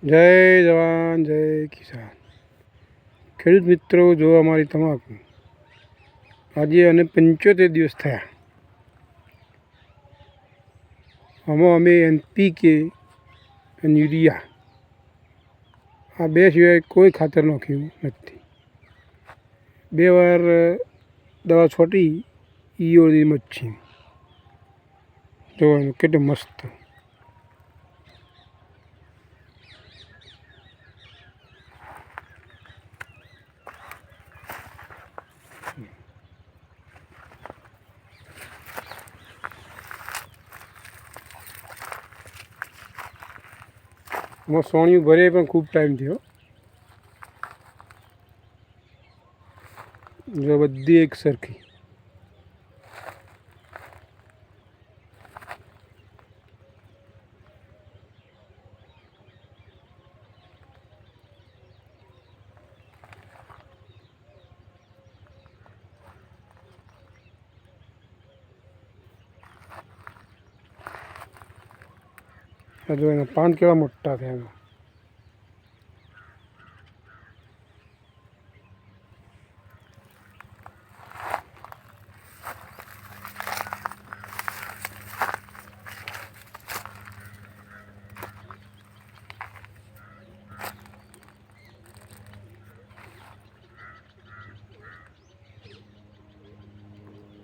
જય જવાન જય કિસાન। ખેડૂત મિત્રો, જો અમારી તમાકુ આજે અને 75 દિવસ થયા। આમાં અમે NPK અને યુરિયા આ બે સિવાય કોઈ ખાતર નાખ્યું નથી। 2 વાર દવા છોટી ઈયોળી મચ્છી જોવાનું કેટલું મસ્ત। એમાં સોણિયું ભરે પણ ખૂબ ટાઈમ થયો। જો બધી એક સરખી જો એના પાન કેવા મોટા થયા।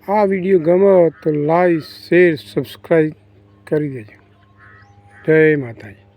આ વિડીયો ગમે તો લાઈક શેર સબસ્ક્રાઈબ કરી દેજો। જય માતાજી।